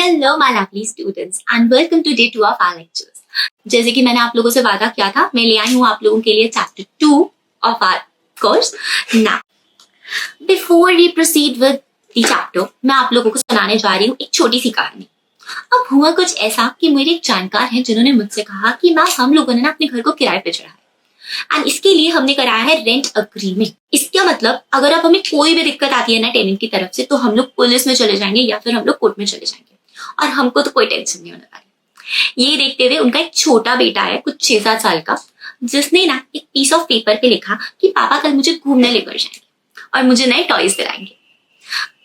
Hello my lovely students and welcome to day 2 of our lectures. जैसे कि मैंने आप लोगों से वादा किया था, मैं ले आई हूँ आप लोगों के लिए chapter 2 of our course. Now before we proceed with the chapter, मैं आप लोगों को सुनाने जा रही हूँ एक छोटी सी कहानी। अब हुआ कुछ ऐसा कि मेरे एक जानकार हैं जिन्होंने मुझसे कहा कि मैम हम लोगों ने ना अपने घर को किराए पे चढ़ा है एंड इसके लिए हमने कराया है रेंट अग्रीमेंट। इसका मतलब अगर अब हमें कोई भी दिक्कत आती है ना टेनेंट की तरफ से, तो हम लोग पुलिस में चले जाएंगे या फिर हम लोग कोर्ट में चले जाएंगे और हमको तो कोई टेंशन नहीं होने वाली। ये देखते हुए उनका एक छोटा बेटा है कुछ 6-7 साल का, जिसने ना एक पीस ऑफ पेपर पे लिखा कि पापा कल मुझे घूमने लेकर जाएंगे और मुझे नए टॉयज दिलाएंगे।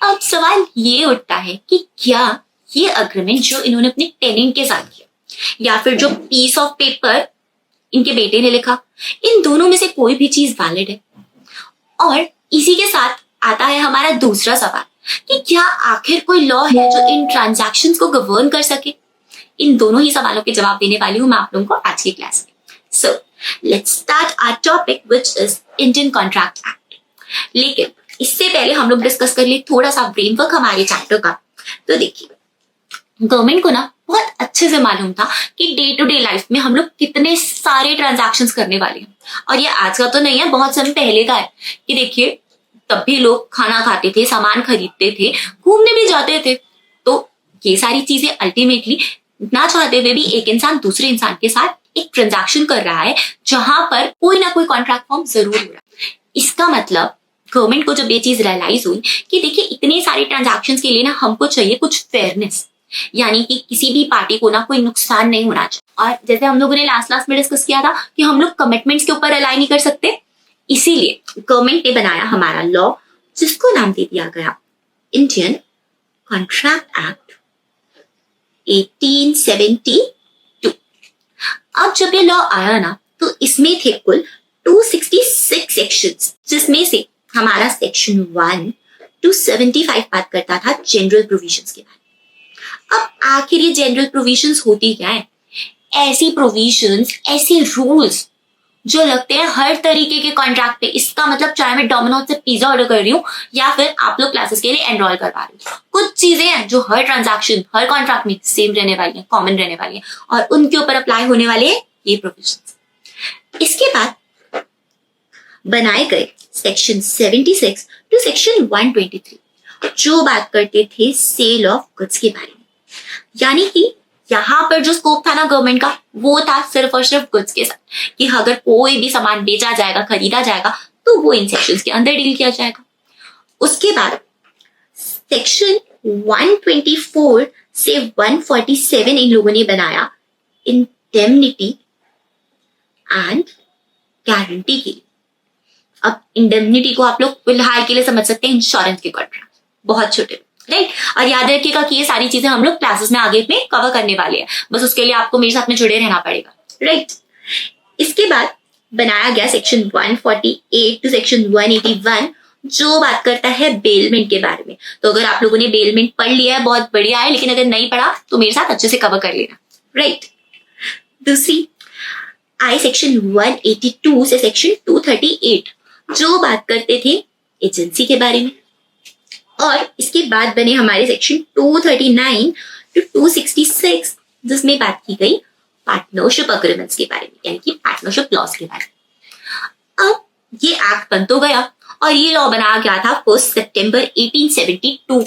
अब सवाल ये उठता है कि क्या ये अग्रीमेंट जो इन्होंने अपने टेनेंट के साथ किया या फिर जो पीस ऑफ पेपर इनके बेटे ने लिखा, इन दोनों में से कोई भी चीज वैलिड है? और इसी के साथ आता है हमारा दूसरा सवाल कि क्या आखिर कोई लॉ है जो इन ट्रांजैक्शंस को गवर्न कर सके? इन दोनों ही सवालों के जवाब देने वाली हूं मैं आप लोगों को आज की क्लास में। So let's start our topic which is Indian contract act. लेकिन इससे पहले हम लोग डिस्कस कर लिए थोड़ा सा फ्रेमवर्क हमारे चैप्टर का। तो देखिए, गवर्नमेंट को ना बहुत अच्छे से मालूम था कि डे टू डे लाइफ में हम लोग कितने सारे ट्रांजैक्शंस करने वाले हैं। और ये आज का तो नहीं है, बहुत समय पहले का है कि देखिए तब भी लोग खाना खाते थे, सामान खरीदते थे, घूमने भी जाते थे। तो ये सारी चीजें अल्टीमेटली ना चाहते हुए भी एक इंसान दूसरे इंसान के साथ एक ट्रांजैक्शन कर रहा है जहां पर कोई ना कोई कॉन्ट्रैक्ट फॉर्म जरूर हो रहा है। इसका मतलब गवर्नमेंट को जब ये चीज रियलाइज हुई कि देखिए इतने सारे ट्रांजैक्शन के लिए ना हमको चाहिए कुछ फेयरनेस, यानी कि किसी भी पार्टी को ना कोई नुकसान नहीं होना चाहिए। और जैसे हम लोगों ने लास्ट में डिस्कस किया था कि हम लोग कमिटमेंट्स के ऊपर अलाइन नहीं कर सकते, इसीलिए गवर्नमेंट ने बनाया हमारा लॉ जिसको नाम दे दिया गया इंडियन कॉन्ट्रैक्ट एक्ट 1872। अब जब ये लॉ आया ना तो इसमें थे कुल 266 सेक्शंस, जिसमें से हमारा सेक्शन 1 to 75 बात करता था जनरल प्रोविजंस के बारे में। अब आखिर ये जनरल प्रोविजंस होती क्या है? ऐसी प्रोविजंस, ऐसे रूल्स जो लगते हैं हर तरीके के कॉन्ट्रैक्ट पे। इसका मतलब चाहे मैं डोमिनोज से पिज्जा ऑर्डर कर रही हूँ या फिर आप लोग क्लासेस के लिए एनरोल करवा रही हूँ, कुछ चीजें हैं जो हर ट्रांजैक्शन, हर कॉन्ट्रैक्ट में सेम रहने वाली है, कॉमन रहने वाली है और उनके ऊपर अप्लाई होने वाले हैं ये प्रोविजंस। इसके बाद बनाए गए सेक्शन 76 टू सेक्शन 123 जो बात करते थे सेल ऑफ गुड्स के बारे में। यानी कि यहाँ पर जो स्कोप था ना गवर्नमेंट का, वो था सिर्फ और सिर्फ गुड्स के साथ, कि अगर कोई भी सामान बेचा जाएगा, खरीदा जाएगा तो वो इन सेक्शंस के अंदर डील किया जाएगा। उसके बाद सेक्शन 124 से 147 इन लोगों ने बनाया इंडेमनिटी एंड गारंटी के लिए। अब इंडेमनिटी को आप लोग फिलहाल के लिए समझ सकते हैं इंश्योरेंस के कॉन्ट्रैक्ट, बहुत छोटे, राइट। और याद रखिएगा कि ये सारी चीजें हम लोग क्लासेस में आगे में कवर करने वाले हैं, बस उसके लिए आपको मेरे साथ में जुड़े रहना पड़ेगा, राइट। इसके बाद बनाया गया सेक्शन 148 टू सेक्शन 181 जो बात करता है बेलमेंट के बारे में। तो अगर आप लोगों ने बेलमेंट पढ़ लिया है बहुत बढ़िया है, लेकिन अगर नहीं पढ़ा तो मेरे साथ अच्छे से कवर कर लेना, राइट। दूसरी आई सेक्शन 182 से सेक्शन 238 जो बात करते थे एजेंसी के बारे में। और इसके बाद बने हमारे सेक्शन 239 टू 266 जिसमें बात की गई पार्टनरशिप अग्रीमेंट्स के बारे में, यानी कि पार्टनरशिप लॉस के बारे में। अब ये एक्ट बन तो गया और ये लॉ बनाया गया था 1 सितंबर 1872।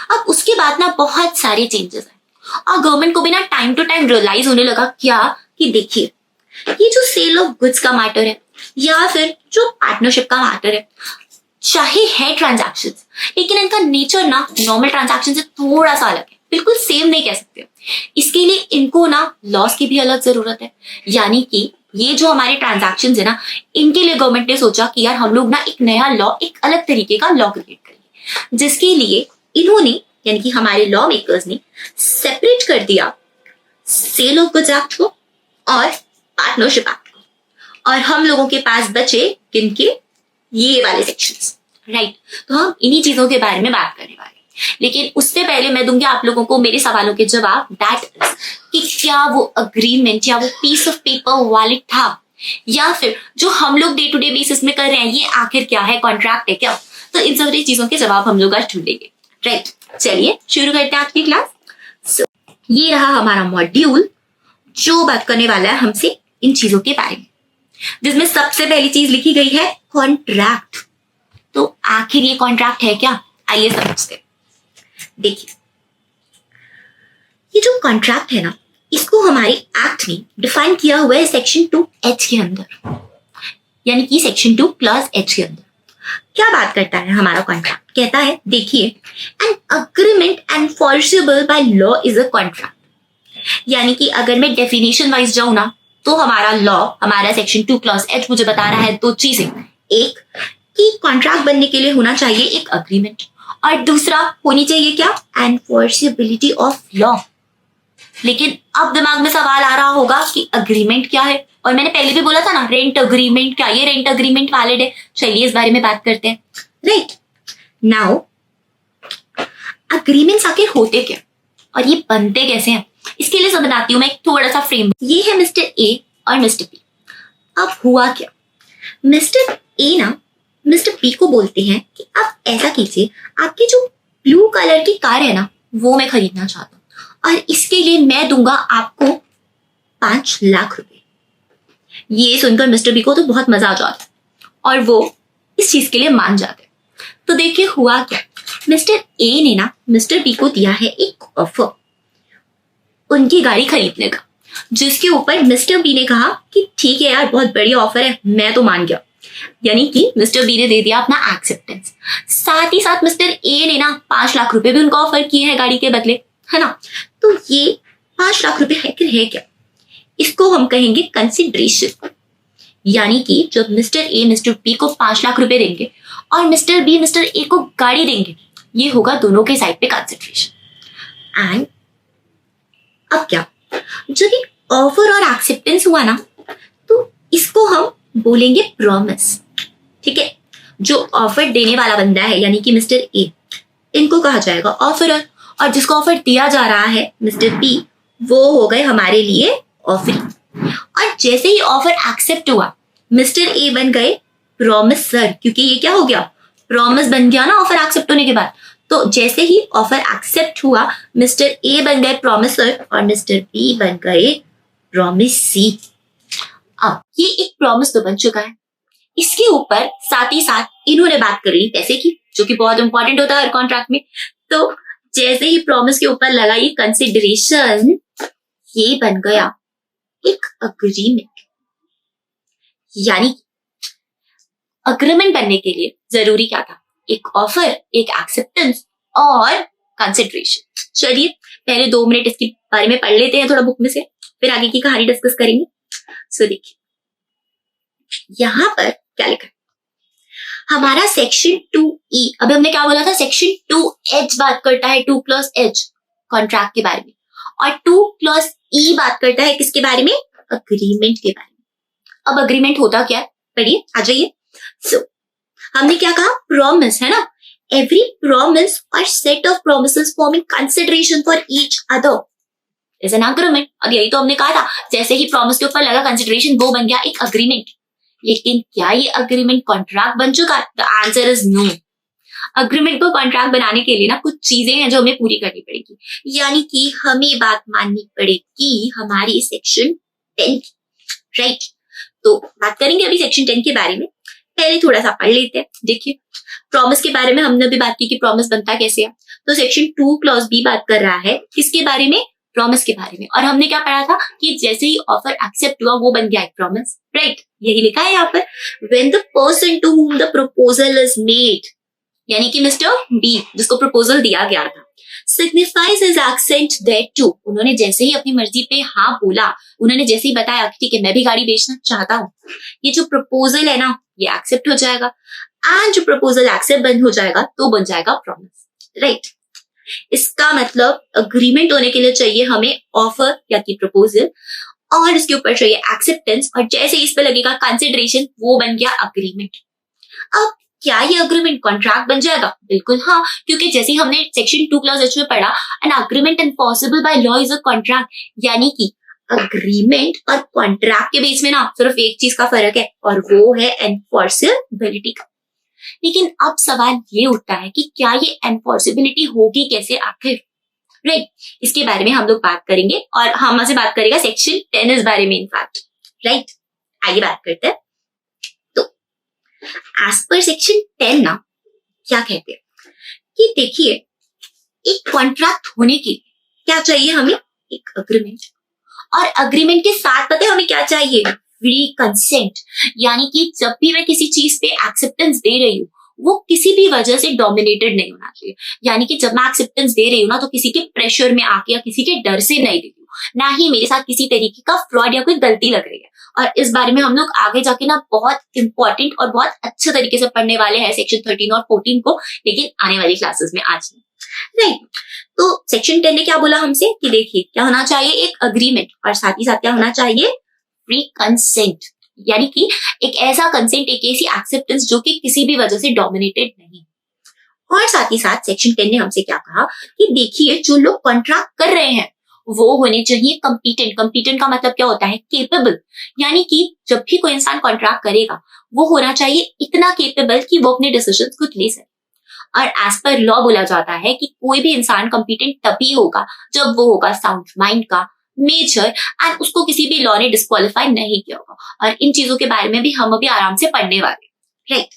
अब उसके बाद ना बहुत सारे चेंजेस आए और गवर्नमेंट को भी ना टाइम टू टाइम रियलाइज होने लगा क्या कि देखिए ये जो सेल ऑफ गुड्स का मैटर है या फिर जो पार्टनरशिप का मैटर है, चाहे है ट्रांजैक्शन, लेकिन इनका नेचर ना नॉर्मल ट्रांजैक्शन से थोड़ा सा अलग है, बिल्कुल सेम नहीं कह सकते। इसके लिए इनको ना लॉस की भी अलग जरूरत है। यानी कि ये जो हमारे ट्रांजैक्शन है ना, इनके लिए गवर्नमेंट ने सोचा कि यार हम लोग ना एक नया लॉ, एक अलग तरीके का लॉ क्रिएट करेंगे, जिसके लिए इन्होंने यानी कि हमारे लॉ मेकर्स ने सेपरेट कर दिया सेल ऑफ गुड्स एक्ट को और पार्टनरशिप एक्ट को, और हम लोगों के पास बचे किनके, ये वाले सेक्शंस, राइट। तो हम इन्हीं चीजों के बारे में बात करने वाले हैं, लेकिन उससे पहले मैं दूंगी आप लोगों को मेरे सवालों के जवाब। दैट इज कि क्या वो अग्रीमेंट या वो पीस ऑफ पेपर वैलिड था, या फिर जो हम लोग डे टू डे बेसिस में कर रहे हैं ये आखिर क्या है, कॉन्ट्रैक्ट है क्या? तो इन सारी चीजों के जवाब हम लोग आज ढूंढेंगे, राइट। चलिए शुरू करते हैं आज की क्लास। ये रहा हमारा मॉड्यूल जो बात करने वाला है हमसे इन चीजों के बारे में, जिसमें सबसे पहली चीज लिखी गई है कॉन्ट्रैक्ट। तो आखिर ये कॉन्ट्रैक्ट है क्या, आइए समझते हैं। देखिए, ये जो कॉन्ट्रैक्ट है ना, इसको हमारे एक्ट में डिफाइन किया हुआ है सेक्शन 2H के अंदर, यानी कि सेक्शन 2 क्लॉज H के अंदर। क्या बात करता है हमारा कॉन्ट्रैक्ट? कहता है, देखिए, an agreement enforceable by law is a contract. यानी कि अगर मैं डेफिनेशन वाइज जाऊं ना, तो हमारा लॉ, हमारा सेक्शन 2 क्लॉज H मुझे बता रहा है दो चीजें। एक कि कॉन्ट्रैक्ट बनने के लिए होना चाहिए एक अग्रीमेंट, और दूसरा होनी चाहिए क्या, एनफोर्सेबिलिटी ऑफ लॉ। लेकिन अब दिमाग में सवाल आ रहा होगा कि अग्रीमेंट क्या है, और मैंने पहले भी बोला था ना रेंट अग्रीमेंट, क्या ये रेंट अग्रीमेंट वैलिड है? चलिए इस बारे में बात करते हैं। राइट नाउ, अग्रीमेंट्स आखिर होते क्या और ये बनते कैसे हैं, इसके लिए समझाती हूँ मैं एक थोड़ा सा फ्रेम। ये है मिस्टर ए और मिस्टर बी। अब हुआ क्या, मिस्टर ए ना मिस्टर बी को बोलते हैं कि आप ऐसा कीजिए, आपकी जो ब्लू कलर की कार है ना, वो मैं खरीदना चाहता हूँ, और इसके लिए मैं दूंगा आपको 5 लाख रुपए। ये सुनकर मिस्टर बी को तो बहुत मजा आ जाता है और वो इस चीज के लिए मान जाते हैं। तो देखिए हुआ क्या, मिस्टर ए ने ना मिस्टर बी को दिया है एक ऑफर उनकी गाड़ी खरीदने का, जिसके ऊपर मिस्टर बी ने कहा कि ठीक है यार, बहुत बढ़िया ऑफर है, मैं तो मान गया। यानी कि मिस्टर बी ने दे दिया अपना एक्सेप्टेंस। साथ ही साथ मिस्टर ए ने ना 5 लाख रुपए भी उनको ऑफर किए हैं गाड़ी के बदले, है ना। तो ये 5 लाख रुपए है क्या, इसको हम कहेंगे कंसिडरेशन। यानी कि जब मिस्टर ए मिस्टर बी को 5 लाख रुपए देंगे और मिस्टर बी मिस्टर ए को गाड़ी देंगे, ये होगा दोनों के साइड पे कंसिडरेशन। एंड अब क्या, जब एक ऑफर और एक्सेप्टेंस हुआ ना, तो इसको हम बोलेंगे प्रॉमिस। ठीक है, जो ऑफर देने वाला बंदा है यानी कि मिस्टर ए, इनको कहा जाएगा ऑफरर, और जिसको ऑफर दिया जा रहा है मिस्टर बी, वो हो गए हमारे लिए ऑफरी। और जैसे ही ऑफर एक्सेप्ट हुआ, मिस्टर ए बन गए प्रॉमिसर, क्योंकि ये क्या हो गया, प्रॉमिस बन गया ना ऑफर एक्सेप्ट होने के बाद। तो जैसे ही ऑफर एक्सेप्ट हुआ, मिस्टर ए बन गए प्रॉमिसर और मिस्टर बी बन गए प्रॉमिसी। अब ये एक प्रॉमिस तो बन चुका है, इसके ऊपर साथ ही साथ इन्होंने बात कर ली पैसे की, जो कि बहुत इंपॉर्टेंट होता है हर कॉन्ट्रैक्ट में। तो जैसे ही प्रॉमिस के ऊपर लगा ये कंसिडरेशन, ये बन गया एक अग्रीमेंट। यानी अग्रीमेंट बनने के लिए जरूरी क्या था, एक ऑफर, एक एक्सेप्टेंस और कंसिडरेशन। चलिए पहले 2 मिनट इसके बारे में पढ़ लेते हैं थोड़ा बुक में से, फिर आगे की कहानी डिस्कस करेंगे। सो देखिए यहां पर क्या लिखा है, हमारा सेक्शन 2E, अभी हमने क्या बोला था, सेक्शन 2H बात करता है 2 क्लॉज H कॉन्ट्रैक्ट के बारे में, और 2 क्लॉज E बात करता है किसके बारे में, अग्रीमेंट के बारे में। अब अग्रीमेंट होता क्या है, पढ़िए, आ जाइए। सो हमने क्या कहा, प्रॉमिस है ना, एवरी प्रॉमिस और set of promises forming consideration for each other is an agreement. अब यही तो हमने कहा था, जैसे ही प्रॉमिस के ऊपर लगा कंसिडरेशन, वो बन गया एक अग्रीमेंट। लेकिन क्या ये अग्रीमेंट कॉन्ट्रैक्ट बन चुका है? The answer is no. Agreement को कॉन्ट्रैक्ट बनाने के लिए ना कुछ चीजें हैं जो हमें पूरी करनी पड़ेगी, यानी कि हमें बात माननी पड़ेगी हमारी सेक्शन 10 की, राइट। तो बात करेंगे अभी सेक्शन 10 के बारे में, पहले थोड़ा सा पढ़ लेते हैं। देखिए प्रॉमिस के बारे में हमने भी बात की कि प्रॉमिस बनता कैसे है। तो सेक्शन 2 क्लॉज बी बात कर रहा है किसके बारे में, प्रॉमिस के बारे में। और हमने क्या पढ़ा था कि जैसे ही ऑफर एक्सेप्ट हुआ, वो बन गया एक प्रॉमिस, राइट। यही लिखा है यहाँ पर, when the person to whom the proposal is made, यानी कि मिस्टर बी जिसको प्रपोजल दिया गया था, सिग्निफाइज हिज एक्सेंट देयरटू, उन्होंने जैसे ही अपनी मर्जी पे हाँ बोला, उन्होंने जैसे ही बताया ठीक है मैं भी गाड़ी बेचना चाहता हूँ, ये जो प्रपोजल है ना ये एक्सेप्ट हो जाएगा। एंड जो प्रपोजल एक्सेप्ट बन हो जाएगा तो बन जाएगा प्रॉमिस, राइट। इसका मतलब अग्रीमेंट होने के लिए चाहिए हमें ऑफर या कि प्रपोजल, और इसके ऊपर चाहिए एक्सेप्टेंस, और जैसे इस पे लगेगा कंसिडरेशन, वो बन गया अग्रीमेंट। अब क्या ये अग्रीमेंट कॉन्ट्रैक्ट बन जाएगा? बिल्कुल हाँ, क्योंकि जैसे ही हमने सेक्शन 2 क्लॉज H में पढ़ा, an agreement enforceable by law is a contract, यानी कि अग्रीमेंट और कॉन्ट्रैक्ट के बीच में ना सिर्फ एक चीज का फर्क है, और वो है एनफोर्सेबिलिटी का। लेकिन अब सवाल ये उठता है कि क्या ये एनफोर्सेबिलिटी होगी कैसे आखिर? राइट। इसके बारे में हम लोग बात करेंगे और हमसे बात करेगा सेक्शन 10 इस बारे में इनफैक्ट, राइट। आइए बात करते हैं। तो एज पर सेक्शन 10 ना क्या कहते हैं कि देखिए, एक कॉन्ट्रैक्ट होने के लिए क्या चाहिए हमें? एक अग्रीमेंट। और अग्रीमेंट के साथ पता है हमें क्या चाहिए? Free consent. यानी कि जब भी मैं किसी चीज पे एक्सेप्टेंस दे रही हूँ, वो किसी भी वजह से डोमिनेटेड नहीं होना चाहिए। यानी कि जब मैं एक्सेप्टेंस दे रही हूँ ना, तो किसी के प्रेशर में आके या किसी के डर से नहीं दे रही हूँ, ना ही मेरे साथ किसी तरीके का फ्रॉड या कोई गलती लग रही है। और इस बारे में हम लोग आगे जाके ना बहुत इंपॉर्टेंट और बहुत अच्छे तरीके से पढ़ने वाले हैं सेक्शन 13 और 14 को, लेकिन आने वाली क्लासेस में आज नहीं, राइट। तो सेक्शन 10 ने क्या बोला हमसे कि देखिए क्या होना चाहिए? एक अग्रीमेंट, और साथ ही साथ क्या होना चाहिए? Free consent. यानी कि एक ऐसा कंसेंट, एक ऐसी एक्सेप्टेंस जो कि किसी भी वजह से डोमिनेटेड नहीं। और साथ ही साथ सेक्शन 10 ने हमसे क्या कहा कि देखिए जो लोग कॉन्ट्रैक्ट कर रहे हैं वो होने चाहिए कॉम्पिटेंट। कॉम्पिटेंट का मतलब क्या होता है? केपेबल। यानी कि जब भी कोई इंसान कॉन्ट्रैक्ट करेगा वो होना चाहिए इतना केपेबल कि वो अपने डिसीजन खुद ले सके। और एज पर लॉ बोला जाता है कि कोई भी इंसान कॉम्पिटेंट तभी होगा जब वो होगा साउंड माइंड का, मेजर, एंड उसको किसी भी लॉ ने डिस्क्वालीफाई नहीं किया होगा। और इन चीजों के बारे में भी हम अभी आराम से पढ़ने वाले, राइट।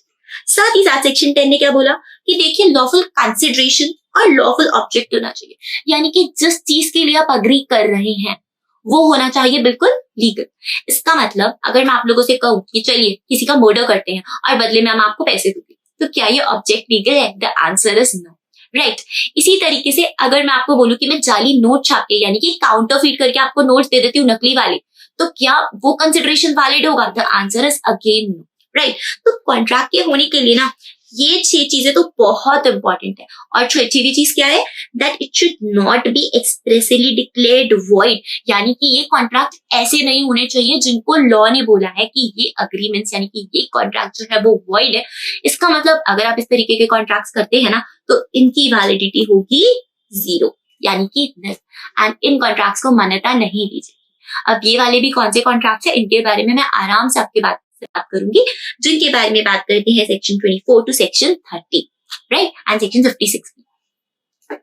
साथ ही साथ सेक्शन 10 ने क्या बोला कि देखिए लॉफुल कंसिडरेशन और लॉफुल ऑब्जेक्ट होना चाहिए। यानी कि जिस चीज के लिए आप अग्री कर रहे हैं वो होना चाहिए बिल्कुल लीगल। इसका मतलब अगर मैं आप लोगों से कहूँ कि चलिए किसी का मर्डर करते हैं और बदले में हम आपको पैसे दूंगी, तो क्या ये ऑब्जेक्ट लीगल है? The answer is no, right. इसी तरीके से अगर मैं आपको बोलूं कि मैं जाली नोट छाप के यानी कि काउंटरफीट करके आपको नोट्स दे देती हूँ नकली वाले, तो क्या वो कंसिडरेशन वैलिड होगा? The answer is again no, right. तो कॉन्ट्रैक्ट के होने के लिए ना ये 6 चीजें तो बहुत इंपॉर्टेंट है। और छठी चीज क्या है? That it should not be expressly declared void. यानी कि ये कॉन्ट्रैक्ट ऐसे नहीं होने चाहिए जिनको लॉ ने बोला है कि ये अग्रीमेंट्स यानी कि ये कॉन्ट्रैक्ट जो है वो वॉइड है। इसका मतलब अगर आप इस तरीके के कॉन्ट्रैक्ट्स करते हैं ना तो इनकी वैलिडिटी होगी 0 यानी कि नल, एंड इन कॉन्ट्रैक्ट्स को मान्यता नहीं दी जाएगी। अब ये वाले भी कौन से कॉन्ट्रैक्ट्स है इनके बारे में मैं आराम से आपके बात करूंगी, जिनके बारे में बात करते हैं section 24 to section 30, right, and section 56 की।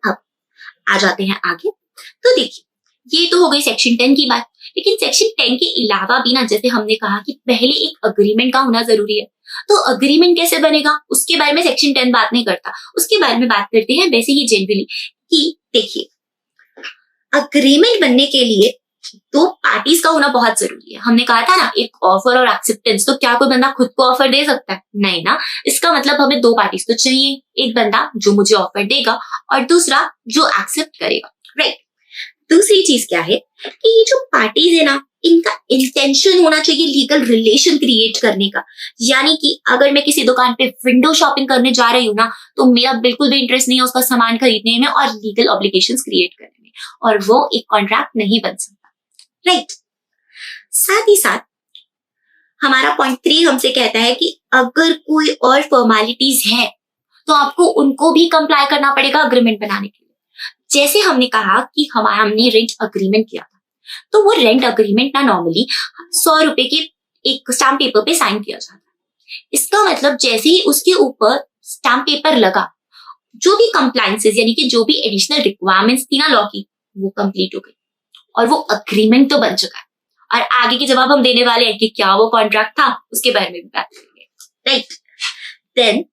अब आ जाते हैं आगे। तो देखिए ये तो हो गई सेक्शन 10 की बात, लेकिन सेक्शन 10 के अलावा भी ना जैसे हमने कहा कि पहले एक अग्रीमेंट का होना जरूरी है, तो अग्रीमेंट कैसे बनेगा उसके बारे में सेक्शन 10 बात नहीं करता। उसके बारे में बात करते हैं वैसे ही जनरली कि देखिए अग्रीमेंट बनने के लिए 2 पार्टीज का होना बहुत जरूरी है। हमने कहा था ना एक ऑफर और एक्सेप्टेंस, तो क्या कोई बंदा खुद को ऑफर दे सकता है? नहीं ना। इसका मतलब हमें 2 पार्टीज तो चाहिए, एक बंदा जो मुझे ऑफर देगा और दूसरा जो एक्सेप्ट करेगा, राइट। दूसरी चीज क्या है कि ये जो पार्टीज है ना इनका इंटेंशन होना चाहिए लीगल रिलेशन क्रिएट करने का। यानी कि अगर मैं किसी दुकान पे विंडो शॉपिंग करने जा रही हूँ ना तो मेरा बिल्कुल भी इंटरेस्ट नहीं है उसका सामान खरीदने में और लीगल ऑब्लिगेशंस क्रिएट करने में, और वो एक कॉन्ट्रैक्ट नहीं बन सकता, राइट। साथ ही साथ हमारा पॉइंट 3 हमसे कहता है कि अगर कोई और फॉर्मेलिटीज है तो आपको उनको भी कंप्लाई करना पड़ेगा अग्रीमेंट बनाने के लिए। जैसे हमने कहा कि हमने रेंट अग्रीमेंट किया था, तो वो रेंट अग्रीमेंट ना नॉर्मली 100 रुपए के एक स्टैम्प पेपर पे साइन किया जाता है। इसका मतलब जैसे ही उसके ऊपर स्टैम्प पेपर लगा, जो भी कंप्लायंसेस यानी कि जो भी एडिशनल रिक्वायरमेंट्स थी ना लॉ की वो कंप्लीट हो गई और वो अग्रीमेंट तो बन चुका है। और आगे के जवाब हम देने वाले हैं कि क्या वो कॉन्ट्रैक्ट था उसके बारे में भी बात करेंगे, राइट। देन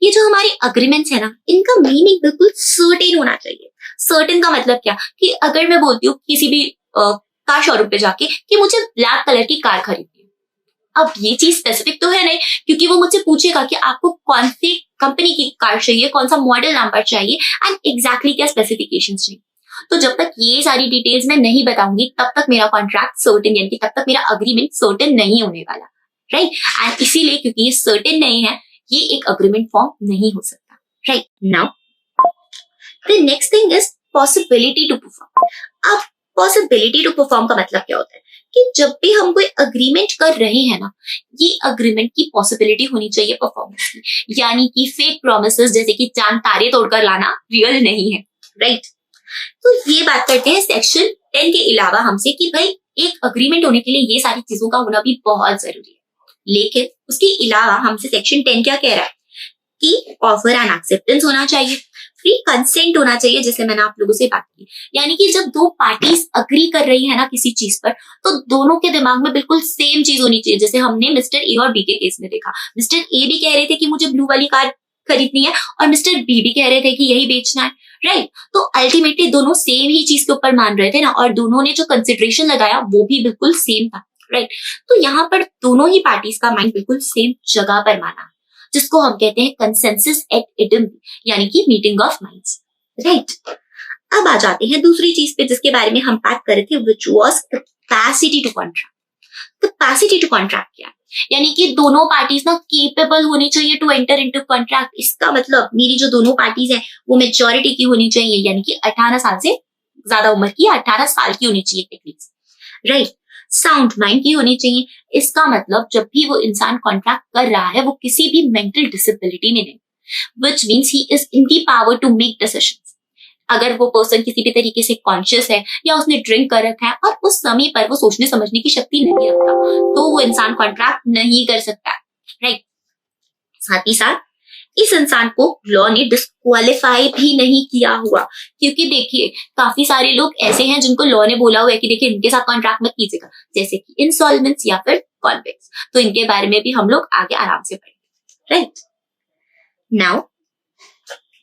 ये जो हमारी अग्रीमेंट्स है ना इनका मीनिंग बिल्कुल सर्टेन होना चाहिए। सर्टेन का मतलब क्या कि अगर मैं बोलती हूँ किसी भी कार शोरूम पे जाके कि मुझे ब्लैक कलर की कार खरीदनी है, अब ये चीज स्पेसिफिक तो है नहीं क्योंकि वो मुझसे पूछेगा कि आपको कौन सी कंपनी की कार चाहिए, कौन सा मॉडल नंबर चाहिए एंड एग्जैक्टली क्या स्पेसिफिकेशंस चाहिए। तो जब तक ये सारी डिटेल्स मैं नहीं बताऊंगी तब तक मेरा कॉन्ट्रैक्ट सर्टेन यानी कि तब तक मेरा अग्रीमेंट सर्टेन नहीं होने वाला, राइट। एंड इसीलिए क्योंकि ये सर्टेन नहीं है ये एक अग्रीमेंट फॉर्म नहीं हो सकता, right. Now the next thing is possibility to perform. अब पॉसिबिलिटी टू परफॉर्म का मतलब क्या होता है कि जब भी हम कोई अग्रीमेंट कर रहे हैं ना ये अग्रीमेंट की पॉसिबिलिटी होनी चाहिए परफॉर्मेंस की। यानी कि फेक प्रोमिसेस जैसे कि चांद तारे तोड़कर लाना रियल नहीं है, राइट। तो ये बात करते हैं सेक्शन 10 के अलावा हमसे कि भाई एक अग्रीमेंट होने के लिए ये सारी चीजों का होना भी बहुत जरूरी है। लेकिन उसके अलावा हमसे सेक्शन 10 क्या कह रहा है कि ऑफर एंड एक्सेप्टेंस होना चाहिए, फ्री कंसेंट होना चाहिए, जैसे मैंने आप लोगों से बात की। यानी कि जब दो पार्टीज अग्री कर रही है ना किसी चीज पर, तो दोनों के दिमाग में बिल्कुल सेम चीज होनी चाहिए। जैसे हमने मिस्टर ए और बी के केस में देखा, मिस्टर ए भी कह रहे थे कि मुझे ब्लू वाली कार खरीदनी है और मिस्टर बी भी कह रहे थे कि यही बेचना है, राइट। तो अल्टीमेटली दोनों सेम ही चीज के ऊपर मान रहे थे ना, और दोनों ने जो कंसिडरेशन लगाया वो भी बिल्कुल सेम था, राइट। तो यहाँ पर दोनों ही पार्टीज का माइंड बिल्कुल सेम जगह पर माना, जिसको हम कहते हैं कंसेंसस एट इडम, यानी कि मीटिंग ऑफ माइंड्स, राइट। अब आ जाते हैं दूसरी चीज पे जिसके बारे में हम बात कर रहे थे, which was capacity to contract. Capacity to contract क्या है? यानी कि दोनों पार्टीज ना केपेबल होनी चाहिए टू एंटर इनटू कॉन्ट्रैक्ट। इसका मतलब मेरी जो दोनों पार्टीज हैं वो मेजॉरिटी की होनी चाहिए, यानी कि 18 साल से ज्यादा उम्र की, 18 साल की होनी चाहिए एटलीस्ट, राइट। साउंड माइंड की होनी चाहिए। इसका मतलब जब भी वो इंसान कॉन्ट्रैक्ट कर रहा है वो किसी भी मेंटल डिसेबिलिटी में नहीं, which means he is in the power to make decisions. अगर वो पर्सन किसी भी तरीके से कॉन्शियस है या उसने ड्रिंक कर रखा है और उस समय पर वो सोचने समझने की शक्ति नहीं रखता, तो वो इंसान कॉन्ट्रैक्ट नहीं कर सकता, राइट। साथ ही साथ इस इंसान को लॉ ने डिस्क्वालीफाई भी नहीं किया हुआ, क्योंकि देखिए काफी सारे लोग ऐसे हैं जिनको लॉ ने बोला हुआ है कि देखिए इनके साथ कॉन्ट्रैक्ट मत कीजिएगा, जैसे कि इंसॉल्वेंट्स या फिर कॉन्विक्ट्स। तो इनके बारे में भी हम लोग आगे आराम से पढ़ेंगे, right. Now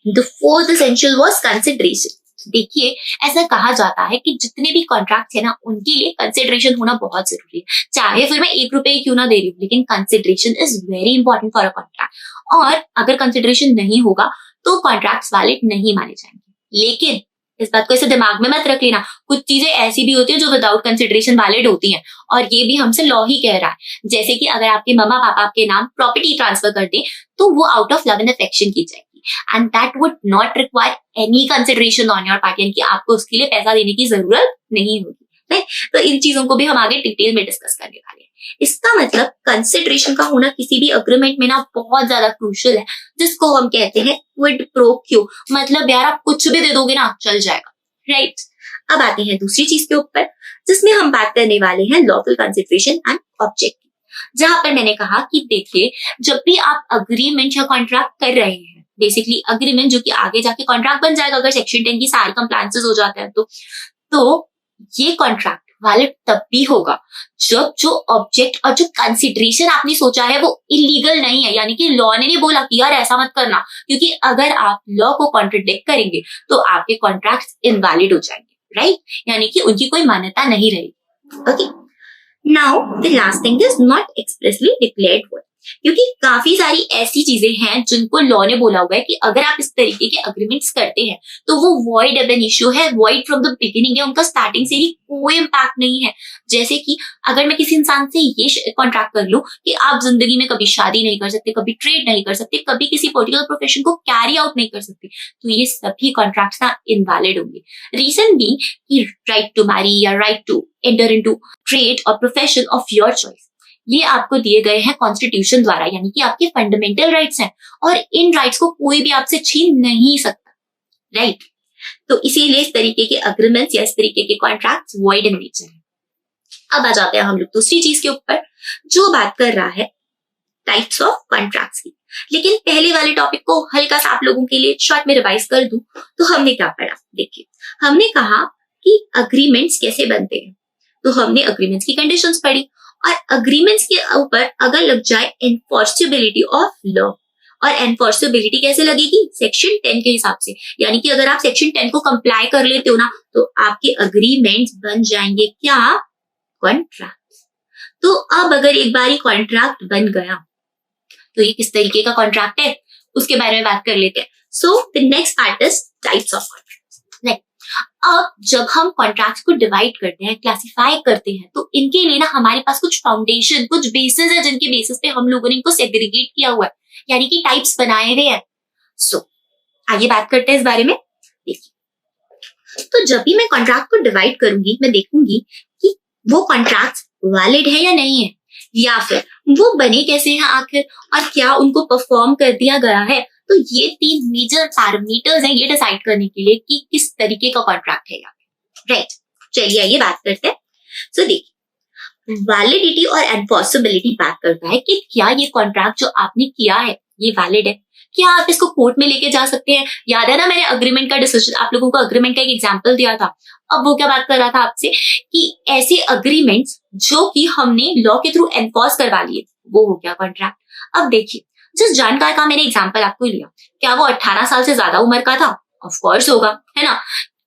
the fourth essential was consideration. देखिए ऐसा कहा जाता है कि जितने भी कॉन्ट्रैक्ट है ना उनके लिए कंसिडरेशन होना बहुत जरूरी है, चाहे फिर मैं 1 रुपए क्यों ना दे रही हूँ, लेकिन consideration is very important for a contract. और अगर कंसिडरेशन नहीं होगा तो कॉन्ट्रैक्ट्स वैलिड नहीं माने जाएंगे। लेकिन इस बात को ऐसे दिमाग में मत रख लेना, कुछ चीजें ऐसी भी होती है जो विदाउट कंसिडरेशन वैलिड होती हैं, और ये भी हमसे लॉ ही कह रहा है। जैसे कि अगर आपके मम्मा पापा आपके नाम प्रॉपर्टी ट्रांसफर कर दे तो वो out of love and affection की जाएगी, and that would not require any consideration on your part, यानी कि आपको उसके लिए पैसा देने की जरूरत नहीं होगी, राइट। तो इन चीजों को भी हम आगे डिटेल में डिस्कस करने वाले हैं। इसका मतलब कंसिडरेशन का होना किसी भी अग्रीमेंट में ना बहुत ज्यादा क्रूशियल है, जिसको हम कहते हैं क्विड प्रो क्यो। मतलब यार आप कुछ भी दे दोगे ना चल जाएगा, राइट। अब आते हैं दूसरी चीज के ऊपर जिसमें हम बात करने वाले हैं लॉफुल कंसिडरेशन एंड ऑब्जेक्ट, जहां पर मैंने कहा कि देखिए जब भी आप अग्रीमेंट या कॉन्ट्रैक्ट कर रहे हैं, बेसिकली अग्रीमेंट जो कि आगे जाके कॉन्ट्रैक्ट बन जाएगा अगर सेक्शन 10 की सारी कंप्लायंसेस हो जाते हैं, तो ये कॉन्ट्रैक्ट वैलिड तब भी होगा जब जो ऑब्जेक्ट और जो कंसिडरेशन आपने सोचा है वो इलीगल नहीं है, यानी कि लॉ ने नहीं बोला कि यार ऐसा मत करना, क्योंकि अगर आप लॉ को कॉन्ट्रडिक्ट करेंगे तो आपके कॉन्ट्रैक्ट्स इनवैलिड हो जाएंगे, राइट। यानी कि उनकी कोई मान्यता नहीं रहेगी, okay. Now the last thing is not expressly declared void, क्योंकि काफी सारी ऐसी चीजें हैं जिनको लॉ ने बोला हुआ है कि अगर आप इस तरीके के अग्रीमेंट्स करते हैं तो वो वॉइड एब एन इश्यू है, वॉइड फ्रॉम द बिगिनिंग है, उनका स्टार्टिंग से ही कोई इम्पैक्ट नहीं है। जैसे कि अगर मैं किसी इंसान से ये कॉन्ट्रैक्ट कर लूं कि आप जिंदगी में कभी शादी नहीं कर सकते, कभी ट्रेड नहीं कर सकते, कभी किसी पर्टिकुलर प्रोफेशन को कैरी आउट नहीं कर सकते, तो ये सभी कॉन्ट्रैक्ट्स ना इनवैलिड होंगे। रीजन बीइंग कि राइट टू मैरी या right to enter into trade और प्रोफेशन ऑफ योर चॉइस, ये आपको दिए गए हैं कॉन्स्टिट्यूशन द्वारा, यानी कि आपके फंडामेंटल राइट्स हैं और इन राइट्स को कोई भी आपसे छीन नहीं सकता, राइट। तो इसीलिए इस तरीके के अग्रीमेंट्स या इस तरीके के कॉन्ट्रैक्ट्स वॉइड इन नेचर है। अब आ जाते हैं हम लोग दूसरी चीज के ऊपर जो बात कर रहा है टाइप्स ऑफ कॉन्ट्रैक्ट्स की। लेकिन पहले वाले टॉपिक को हल्का सा आप लोगों के लिए शॉर्ट में रिवाइज कर दूं तो हमने क्या पढ़ा, देखिए हमने कहा कि अग्रीमेंट्स कैसे बनते हैं, तो हमने अग्रीमेंट्स की कंडीशंस पढ़ी और अग्रीमेंट्स के ऊपर अगर लग जाए एनफोर्सेबिलिटी ऑफ लॉ, और एनफोर्सेबिलिटी कैसे लगेगी, सेक्शन 10 के हिसाब से, यानी कि अगर आप सेक्शन 10 को कंप्लाई कर लेते हो ना तो आपके अग्रीमेंट्स बन जाएंगे क्या, कॉन्ट्रैक्ट। तो अब अगर एक बार कॉन्ट्रैक्ट बन गया तो ये किस तरीके का कॉन्ट्रैक्ट है उसके बारे में बात कर लेते हैं। So the next part is types of contracts. अब जब हम कॉन्ट्रैक्ट्स को डिवाइड करते हैं, क्लासिफाई करते हैं, तो इनके लिए ना हमारे पास कुछ फाउंडेशन, कुछ बेसिस है जिनके बेसिस पे हम लोगों ने इनको सेग्रीगेट किया हुआ है, यानी कि टाइप्स बनाए हुए हैं। सो आगे बात करते हैं इस बारे में। देखिए तो जब भी मैं कॉन्ट्रैक्ट को डिवाइड करूंगी मैं देखूंगी कि वो कॉन्ट्रैक्ट्स वैलिड है या नहीं है, या फिर वो बने कैसे हैं आखिर, और क्या उनको परफॉर्म कर दिया गया है। तो ये 3 मेजर पैरामीटर्स हैं ये डिसाइड करने के लिए कि किस तरीके का कॉन्ट्रैक्ट है यहाँ पे, राइट। चलिए आइए बात करते हैं। सो देखिए वैलिडिटी और एनफोर्सेबिलिटी बात करता है कि क्या ये कॉन्ट्रैक्ट जो आपने किया है ये वैलिड है, क्या आप इसको कोर्ट में लेके जा सकते हैं? याद है ना मैंने अग्रीमेंट का डिसीजन आप लोगों को अग्रीमेंट का एक एग्जांपल दिया था। अब वो क्या बात कर रहा था आपसे कि ऐसे अग्रीमेंट्स जो कि हमने लॉ के थ्रू एनफोर्स करवा लिए वो हो गया कॉन्ट्रैक्ट। अब देखिए जिस जानकार का मैंने एग्जांपल आपको लिया, क्या वो 18 साल से ज्यादा उम्र का था? ऑफ कोर्स होगा, है ना।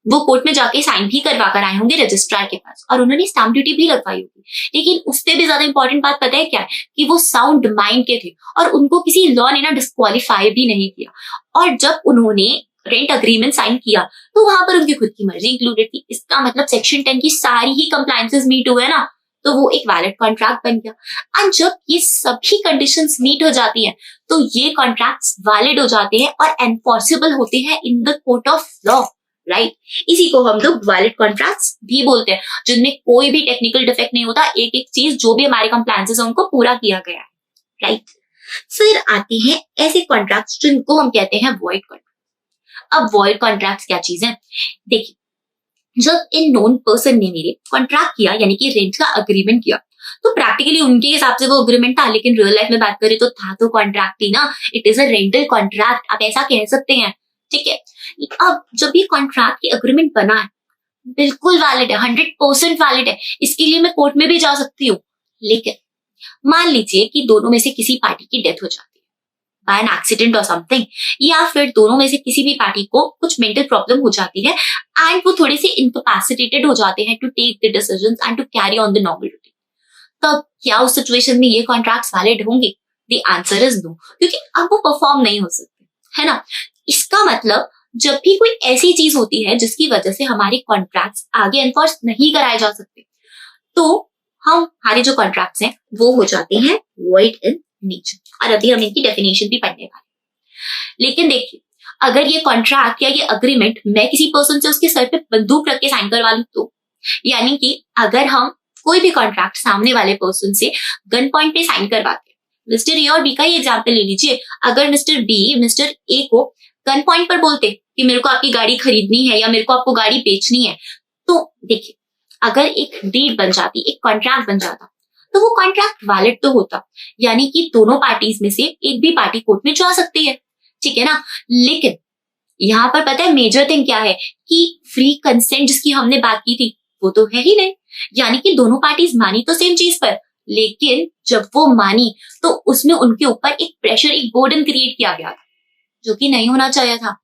वो कोर्ट में जाके साइन भी करवा कर आए होंगे रजिस्ट्रार के पास और उन्होंने स्टैम्प ड्यूटी भी लगवाई होगी। लेकिन उससे भी ज्यादा इंपॉर्टेंट बात पता है क्या है कि वो साउंड माइंड के थे और उनको किसी लॉ ने ना डिस्क्वालीफाई भी नहीं किया। और जब उन्होंने रेंट अग्रीमेंट साइन किया तो वहां पर उनकी खुद की मर्जी इंक्लूडेड थी। इसका मतलब सेक्शन 10 की सारी ही कंप्लायंसेस मीट हुए ना, तो वो एक वैलिड कॉन्ट्रैक्ट बन गया। एंड जब ये सभी कंडीशंस मीट हो जाती हैं तो ये कॉन्ट्रैक्ट्स वैलिड हो जाते हैं और एनफोर्सेबल होते हैं in the court of law, right. इसी को हम लोग वैलिड कॉन्ट्रैक्ट्स भी बोलते हैं, जिनमें कोई भी टेक्निकल डिफेक्ट नहीं होता, एक एक चीज जो भी हमारे कंप्लायंसेस है उनको पूरा किया गया है, राइट। फिर आते हैं ऐसे कॉन्ट्रैक्ट्स जिनको हम कहते हैं वॉइड कॉन्ट्रैक्ट। अब वॉइड कॉन्ट्रैक्ट्स क्या चीज है? देखिए जब इन नोन पर्सन ने मेरे कॉन्ट्रैक्ट किया यानी कि रेंट का अग्रीमेंट किया तो प्रैक्टिकली उनके हिसाब से वो अग्रीमेंट था, लेकिन रियल लाइफ में बात करें तो था तो कॉन्ट्रैक्ट ही ना। It is a rental contract, आप ऐसा कह सकते हैं, ठीक है। अब जब ये कॉन्ट्रैक्ट की अग्रीमेंट बना है बिल्कुल वैलिड है, 100% वैलिड है, इसके लिए मैं कोर्ट में भी जा सकती हूँ। लेकिन मान लीजिए कि दोनों में से किसी पार्टी की डेथ हो जाती है बाय एन एक्सीडेंट और समथिंग, या फिर दोनों में से किसी भी पार्टी को कुछ मेंटल प्रॉब्लम हो जाती है एंड वो थोड़े से इनकैपेसिटेटेड हो जाते हैं to take the decisions and to carry on the normal routine. तब क्या उस सिचुएशन में ये कॉन्ट्रैक्ट्स वैलिड होंगे? द आंसर इज नो, क्योंकि अब वो परफॉर्म नहीं हो सकते, है ना। इसका मतलब जब भी कोई ऐसी चीज होती है जिसकी वजह से हमारे कॉन्ट्रैक्ट्स आगे एनफोर्स नहीं कराए जा सकते तो हमारे जो कॉन्ट्रैक्ट्स हैं वो हो जाते हैं वॉइड इन नेचर। और अभी हम इनकी डेफिनेशन भी पढ़ने वाले। लेकिन देखिए अगर ये कॉन्ट्रैक्ट या ये अग्रीमेंट मैं किसी पर्सन से उसके सर पे बंदूक रख के साइन करवा लूं तो, यानी कि अगर हम कोई भी कॉन्ट्रैक्ट सामने वाले पर्सन से गन पॉइंट पे साइन करवाते हैं, मिस्टर ए और बी का ही एग्जाम्पल ले लीजिए। अगर मिस्टर बी मिस्टर ए को गन पॉइंट पर बोलते कि मेरे को आपकी गाड़ी खरीदनी है या मेरे को आपको गाड़ी बेचनी है, तो देखिए अगर एक डीड बन जाती, एक कॉन्ट्रैक्ट बन जाता तो वो कॉन्ट्रैक्ट वैलिड तो होता, यानी कि दोनों पार्टीज में से एक भी पार्टी कोर्ट में जा सकती है, ठीक है ना। लेकिन यहाँ पर पता है मेजर थिंग क्या है कि फ्री कंसेंट जिसकी हमने बात की थी वो तो है ही नहीं, यानी कि दोनों पार्टीज मानी तो सेम चीज पर, लेकिन जब वो मानी तो उसमें उनके ऊपर एक प्रेशर, एक बर्डन क्रिएट किया गया था जो कि नहीं होना चाहिए था।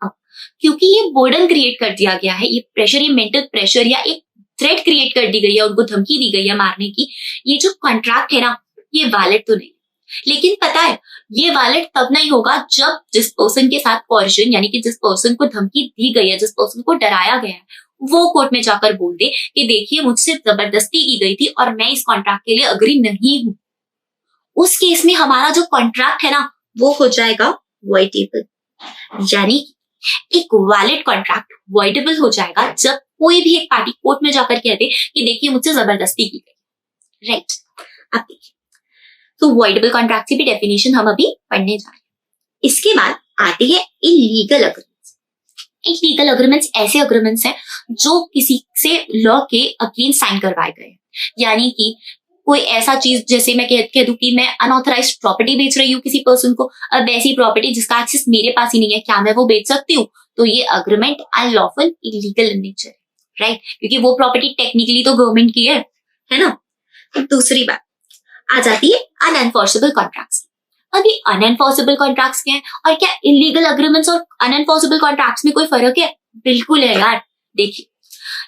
क्योंकि ये बर्डन क्रिएट कर दिया गया है, ये प्रेशर, ये मेंटल प्रेशर या एक थ्रेट क्रिएट कर दी गई है, उनको धमकी दी गई है मारने की, ये जो कॉन्ट्रैक्ट है ना ये वैलिड तो नहीं। लेकिन पता है ये वैलिड तब नहीं होगा जब जिस पर्सन के साथ कॉर्शन यानी कि जिस पर्सन को धमकी दी गई है, जिस पर्सन को डराया गया है, वो कोर्ट में जाकर बोल दे कि देखिए मुझसे जबरदस्ती की गई थी और मैं इस कॉन्ट्रैक्ट के लिए अग्री नहीं हूं। उस केस में हमारा जो कॉन्ट्रैक्ट है ना वो हो जाएगा वॉइडेबल, यानी एक वैलिड कॉन्ट्रैक्ट वॉइडेबल हो जाएगा जब कोई भी एक पार्टी कोर्ट में जाकर कहते कि देखिए मुझसे जबरदस्ती की गई, राइट। अब देखिए तो वॉइडेबल कॉन्ट्रैक्ट की भी डेफिनेशन हम अभी पढ़ने जा रहे हैं। इसके बाद आते हैं इलीगल अग्रीमेंट्स। इलीगल अग्रीमेंट्स ऐसे अग्रीमेंट्स हैं जो किसी से लॉ के अगेंस्ट साइन करवाए गए हैं, यानी कि कोई ऐसा चीज जैसे मैं कह दूं कि मैं अनऑथराइज्ड प्रॉपर्टी बेच रही हूँ किसी पर्सन को, अब ऐसी प्रॉपर्टी जिसका एक्सेस मेरे पास ही नहीं है, क्या मैं वो बेच सकती हूँ? तो ये agreement unlawful illegal in nature, right, क्योंकि वो प्रॉपर्टी टेक्निकली तो गवर्नमेंट की है ना। दूसरी बात आ जाती है अनएनफोर्सेबल कॉन्ट्रैक्ट्स। अभी अनएनफोर्सेबल कॉन्ट्रैक्ट्स क्या है और क्या इलीगल अग्रीमेंट्स और अनएनफोर्सेबल कॉन्ट्रैक्ट्स में कोई फर्क है? बिल्कुल है यार। देखिए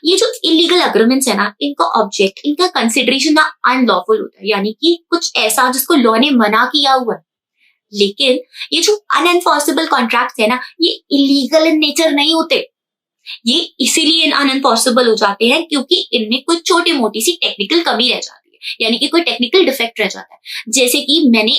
ये जो इलीगल अग्रीमेंट्स है ना, इनका ऑब्जेक्ट, इनका कंसिडरेशन ना अनलॉफुल होता है, यानी कि कुछ ऐसा जिसको लॉ ने मना किया हुआ है। लेकिन ये जो अनएनफोर्सेबल कॉन्ट्रैक्ट्स है ना, ये इलीगल इन नेचर नहीं होते। ये इसीलिए अनएनफोर्सेबल हो जाते हैं क्योंकि इनमें कोई छोटी मोटी सी टेक्निकल कमी रह जाती है, यानी कि कोई टेक्निकल डिफेक्ट रह जाता है। जैसे कि मैंने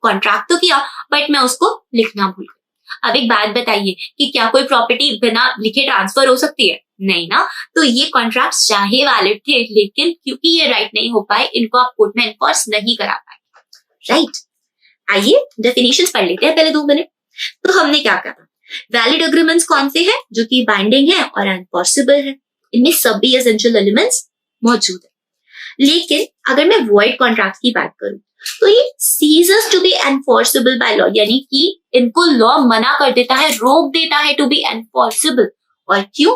कॉन्ट्रैक्ट तो किया बट मैं उसको लिखना भूल गई। अब एक बात बताइए कि क्या कोई प्रॉपर्टी बिना लिखे ट्रांसफर हो सकती है? नहीं ना। तो ये कॉन्ट्रैक्ट चाहे वैलिड थे, लेकिन क्योंकि ये राइट नहीं हो पाए, इनको आप कोर्ट में एनफोर्स नहीं करा पाए, राइट। आइए डेफिनेशंस पढ़ लेते हैं पहले 2 मिनट। तो हमने क्या कहा, वैलिड एग्रीमेंट्स कौन से हैं? जो कि बाइंडिंग है और एनफोर्सेबल है, इनमें सभी एसेंशियल एलिमेंट्स मौजूद है। लेकिन अगर मैं वॉइड कॉन्ट्रैक्ट की बात करूं तो ये ceases to be enforceable by law, यानी कि इनको लॉ मना कर देता है, रोक देता है to be enforceable. और क्यों?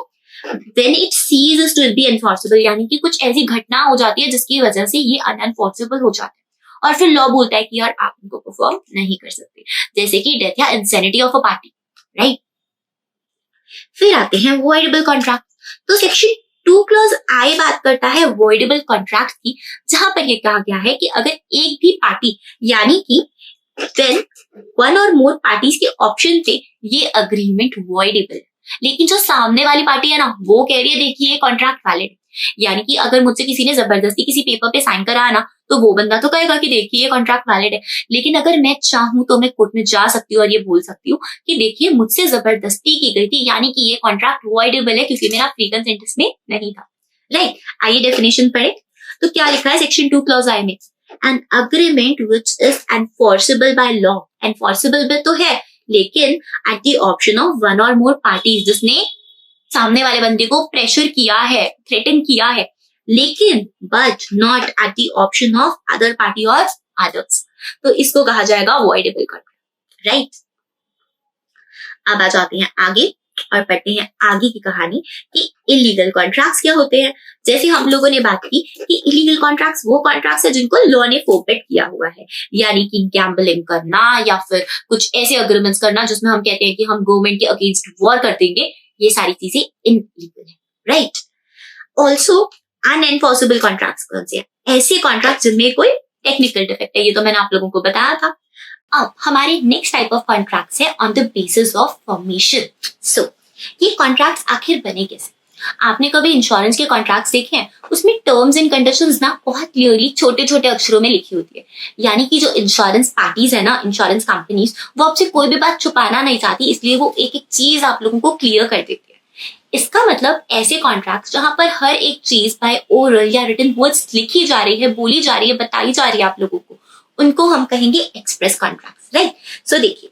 When it ceases to be enforceable, यानी कि कुछ ऐसी घटना हो जाती है जिसकी वजह से ये अनएनफोर्सेबल हो जाता है और फिर लॉ बोलता है कि यार आप इनको परफॉर्म नहीं कर सकते, जैसे कि डेथ या insanity of a party, right? फिर आते हैं वॉइडेबल कॉन्ट्रैक्ट. तो सेक्शन 2 क्लॉज आई बात करता है वॉइडेबल कॉन्ट्रैक्ट की, जहां पर ये कहा गया है कि अगर एक भी पार्टी, यानी कि when one or more parties के ऑप्शन पे ये अग्रीमेंट वॉइडेबल है, लेकिन जो सामने वाली पार्टी है ना वो कह रही है देखिए ये कॉन्ट्रैक्ट वैलिड है. यानी कि अगर मुझसे किसी ने जबरदस्ती किसी पेपर पे साइन कराया ना तो वो बंदा तो कहेगा कि देखिए ये कॉन्ट्रैक्ट वैलिड है, लेकिन अगर मैं चाहूं तो मैं कोर्ट में जा सकती हूँ और ये बोल सकती हूँ कि देखिए मुझसे जबरदस्ती की गई थी, यानी कि ये कॉन्ट्रैक्ट वॉइडेबल है क्योंकि मेरा फ्री कंसेंट इसमें नहीं था, राइट? आइए डेफिनेशन पढ़े. तो क्या लिखा है सेक्शन 2 क्लॉज आई में? An agreement which is enforceable by law. Enforceable तो है, लेकिन at the option of one और मोर पार्टीज, जिसने सामने वाले बंदे को प्रेशर किया है, थ्रेटन किया है, लेकिन but not at the option of other party और अदर्स, तो इसको कहा जाएगा वॉइडेबल कॉन्ट्रैक्ट, राइट? अब आ जाते हैं आगे और पढ़ते हैं आगे की कहानी कि इलीगल कॉन्ट्रैक्ट्स क्या होते हैं. जैसे हम लोगों ने बात की कि इलीगल कॉन्ट्रैक्ट्स वो कॉन्ट्रैक्ट्स है जिनको लॉ ने फोरबिड किया हुआ है, यानी कि गैम्बलिंग करना या फिर कुछ ऐसे एग्रीमेंट्स करना जिसमें हम कहते हैं कि हम गवर्नमेंट के अगेंस्ट वॉर कर देंगे, ये सारी चीजें इनलीगल है, राइट? ऑल्सो अनएनफोर्सेबल कॉन्ट्रैक्ट्स कौन से हैं? ऐसे कॉन्ट्रैक्ट जिनमें कोई टेक्निकल डिफेक्ट है, ये तो मैंने आप लोगों को बताया था. अब हमारे नेक्स्ट टाइप ऑफ कॉन्ट्रैक्ट्स है on the basis of formation. So ये कॉन्ट्रैक्ट्स आखिर बने कैसे? आपने कभी इंश्योरेंस के कॉन्ट्रैक्ट्स देखे हैं? उसमें टर्म्स एंड कंडीशंस ना बहुत क्लियरली छोटे छोटे अक्षरों में लिखी होती है, यानी कि जो इंश्योरेंस पार्टीज है ना, इंश्योरेंस कंपनीज, वो आपसे कोई भी बात छुपाना नहीं चाहती, इसलिए वो एक एक चीज आप लोगों को क्लियर कर देती है. इसका मतलब ऐसे कॉन्ट्रैक्ट्स जहां पर हर एक चीज बाय ओरल या रिटन वर्ड्स लिखी जा रही है, बोली जा रही है, बताई जा रही है आप लोगों को, उनको हम कहेंगे एक्सप्रेस कॉन्ट्रैक्ट्स, राइट? सो देखिए,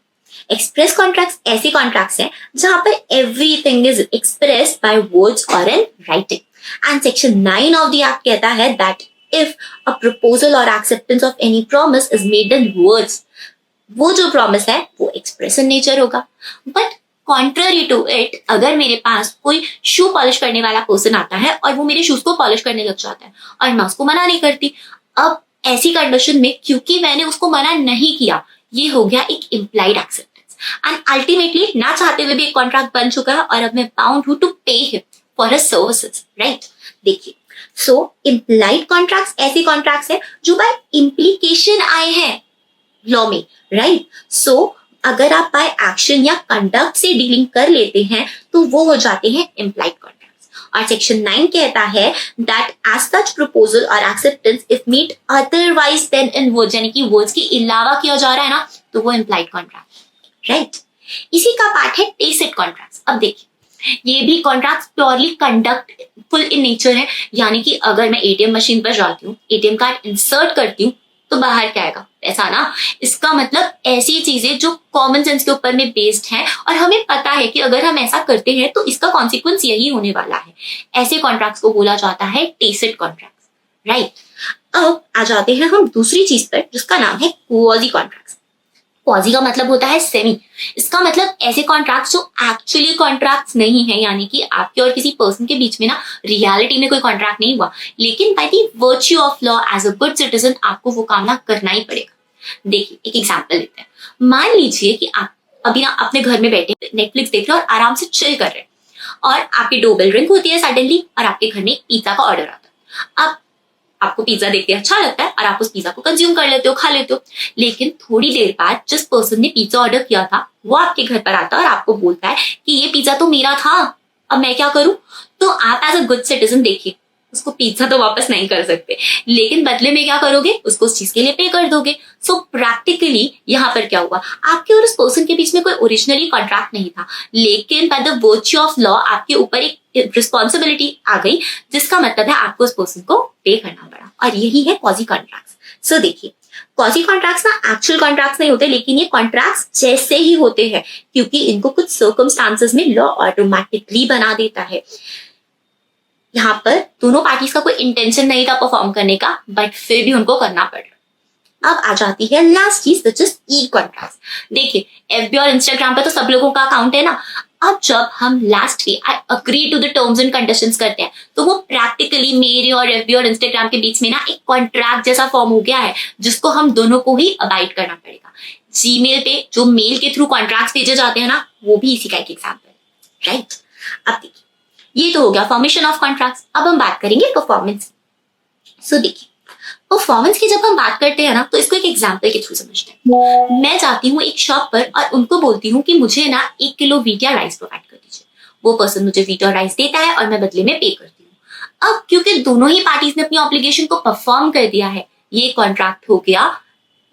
एक्सप्रेस कॉन्ट्रैक्ट्स ऐसे कॉन्ट्रैक्ट्स हैं जहां पर everything is expressed by words और in writing. And section 9 of the act कहता है दैट इफ अ प्रपोजल और acceptance of any promise is made in words, वो जो प्रॉमिस है वो एक्सप्रेस इन नेचर होगा. बट कॉन्ट्ररी टू इट, अगर मेरे पास कोई शू पॉलिश करने वाला पर्सन आता है और वो मेरे शूज को पॉलिश करने लग जाता है और मैं उसको मना नहीं करती, अब ऐसी कंडीशन में क्योंकि मैंने उसको मना नहीं किया, ये हो गया एक इम्प्लाइड एक्सेप्टेंस, एंड अल्टीमेटली ना चाहते हुए भी एक कॉन्ट्रैक्ट बन चुका है और अब मैं बाउंड हूं to pay him for his services, right? देखिए, सो इम्प्लाइड कॉन्ट्रैक्ट्स ऐसे कॉन्ट्रैक्ट्स हैं जो बाय इम्प्लीकेशन आए हैं लॉ में, राइट? सो अगर आप बाय एक्शन या कंडक्ट से डीलिंग कर लेते हैं तो वो हो जाते हैं इम्प्लाइड कॉन्ट्रैक्ट्स. और सेक्शन 9 कहता है दैट एज सच प्रपोजल और acceptance if made otherwise then in words, यानी कि वर्ड्स के अलावा किया जा रहा है ना तो वो इम्प्लाइड कॉन्ट्रैक्ट, राइट? इसी का पार्ट है टेसिट कॉन्ट्रैक्ट्स. अब देखिए, ये भी कॉन्ट्रैक्ट प्योरली कंडक्टफुल इन नेचर है, यानी कि अगर मैं एटीएम मशीन पर जाती हूँ, एटीएम कार्ड इंसर्ट करती हूँ तो बाहर क्या आएगा? पैसा ना. इसका मतलब ऐसी चीजें जो कॉमन सेंस के ऊपर में बेस्ड हैं और हमें पता है कि अगर हम ऐसा करते हैं तो इसका कॉन्सिक्वेंस यही होने वाला है. ऐसे कॉन्ट्रैक्ट्स को बोला जाता है टेसिट कॉन्ट्रैक्ट्स, राइट? अब आ जाते हैं हम दूसरी चीज पर जिसका नाम है क्वाजी कॉन्ट्रैक्ट्स. क्वाजी का मतलब होता है सेमी. इसका मतलब ऐसे कॉन्ट्रैक्ट्स जो एक्चुअली कॉन्ट्रैक्ट्स नहीं है, यानी कि आपके और किसी पर्सन के बीच में ना रियलिटी में कोई कॉन्ट्रैक्ट नहीं हुआ, लेकिन by the virtue of law as a good citizen आपको वो काम ना करना ही पड़ेगा. देखिए, एक एग्जांपल लेते हैं. मान लीजिए कि आप अभी ना अपने घर में बैठे नेटफ्लिक्स देख रहे हो और आराम से चिल कर रहे हैं और आपकी डोरबेल रिंग होती है सडनली और आपके घर में पिज्जा का ऑर्डर आता है. अब आपको पिज्जा देख के अच्छा लगता है और आप उस पिज्जा को कंज्यूम कर लेते हो, खा लेते हो, लेकिन थोड़ी देर बाद जिस पर्सन ने पिज्जा ऑर्डर किया था वो आपके घर पर आता है और आपको बोलता है कि ये पिज्जा तो मेरा था, अब मैं क्या करूं? तो आप एज अ गुड सिटीजन देखिए, उसको पिज्जा तो वापस नहीं कर सकते, लेकिन बदले में क्या करोगे? उसको उस चीज के लिए पे कर दोगे. सो प्रैक्टिकली यहाँ पर क्या हुआ? आपके और उस पर्सन के बीच में कोई ओरिजिनली कॉन्ट्रैक्ट नहीं था, लेकिन by the virtue of law आपके ऊपर एक रिस्पॉन्सिबिलिटी आ गई, जिसका मतलब है आपको उस पर्सन को पे करना पड़ा, और यही है क्वाजी कॉन्ट्रैक्ट्स. सो देखिए, क्वाजी कॉन्ट्रैक्ट्स ना एक्चुअल कॉन्ट्रैक्ट्स नहीं होते, लेकिन ये कॉन्ट्रैक्ट्स जैसे ही होते हैं क्योंकि इनको कुछ सर्कमस्टांसेस में लॉ ऑटोमेटिकली बना देता है. यहाँ पर दोनों पार्टीज का कोई इंटेंशन नहीं था परफॉर्म करने का, बट फिर भी उनको करना पड़ रहा. अब आ जाती है लास्ट चीज विच इज ई कॉन्ट्रैक्ट। देखिए एफबी और इंस्टाग्राम पे तो सब लोगों का अकाउंट है ना। अब जब हम लास्ट पे I agree to the terms and conditions करते हैं तो वो प्रैक्टिकली मेरे और एफबी और इंस्टाग्राम के बीच में ना एक कॉन्ट्रैक्ट जैसा फॉर्म हो गया है जिसको हम दोनों को ही अबाइड करना पड़ेगा। जीमेल पे जो मेल के थ्रू कॉन्ट्रैक्ट भेजे जाते हैं ना, वो भी इसी का एक एग्जाम्पल है, राइट। अब देखिए ये तो हो गया फॉर्मेशन ऑफ कॉन्ट्रैक्ट्स। अब हम बात करेंगे परफॉर्मेंस। सो देखिए परफॉर्मेंस की जब हम बात करते हैं ना तो इसको एक एग्जाम्पल के थ्रू समझते हैं। मैं जाती हूँ एक शॉप पर और उनको बोलती हूँ कि मुझे ना 1 किलो वीट या राइस प्रोवाइड कर दीजिए। वो पर्सन मुझे वीट और राइस देता है और मैं बदले में पे करती हूँ। अब क्योंकि दोनों ही पार्टीज ने अपनी ऑब्लिगेशन को परफॉर्म कर दिया है, ये कॉन्ट्रैक्ट हो गया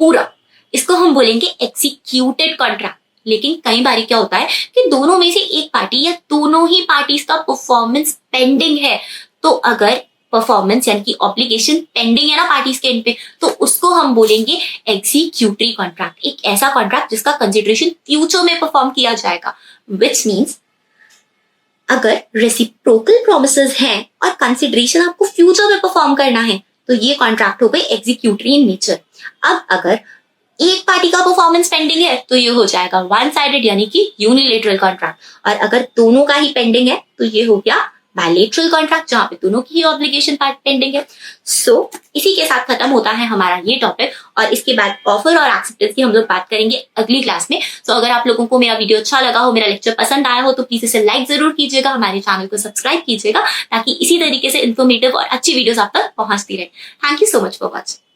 पूरा। इसको हम बोलेंगे एक्सिक्यूटेड कॉन्ट्रैक्ट। लेकिन कई बार क्या होता है कि दोनों में से एक पार्टी या दोनों ही पार्टीज का परफॉर्मेंस पेंडिंग है। तो अगर परफॉर्मेंस यानी कि ऑब्लिगेशन पेंडिंग है ना पार्टीज के एंड पे, तो उसको हम बोलेंगे एग्जीक्यूटरी कॉन्ट्रैक्ट। एक ऐसा कॉन्ट्रैक्ट जिसका कंसिडरेशन फ्यूचर में परफॉर्म किया जाएगा। विच मीन्स अगर रेसिप्रोकल प्रोमिसेस हैं और कंसिडरेशन आपको फ्यूचर में परफॉर्म करना है तो ये कॉन्ट्रैक्ट हो गई एग्जीक्यूटरी इन नेचर। अब अगर एक पार्टी का परफॉर्मेंस पेंडिंग है तो ये हो जाएगा वन साइडेड यानी कि यूनिलेटरल कॉन्ट्रैक्ट। और अगर दोनों का ही पेंडिंग है तो ये हो गया बायलेटरल कॉन्ट्रैक्ट जहां पे दोनों की ऑब्लिगेशन पार्ट पेंडिंग है। सो इसी के साथ खत्म होता है हमारा ये टॉपिक और इसके बाद ऑफर और एक्सेप्टेंस की हम लोग बात करेंगे अगली क्लास में। सो अगर आप लोगों को मेरा वीडियो अच्छा लगा हो, मेरा लेक्चर पसंद आया हो तो प्लीज इसे लाइक जरूर कीजिएगा, हमारे चैनल को सब्सक्राइब कीजिएगा ताकि इसी तरीके से इन्फॉर्मेटिव और अच्छी वीडियोस आप तक पहुंचती रहे। Thank you so much for watching.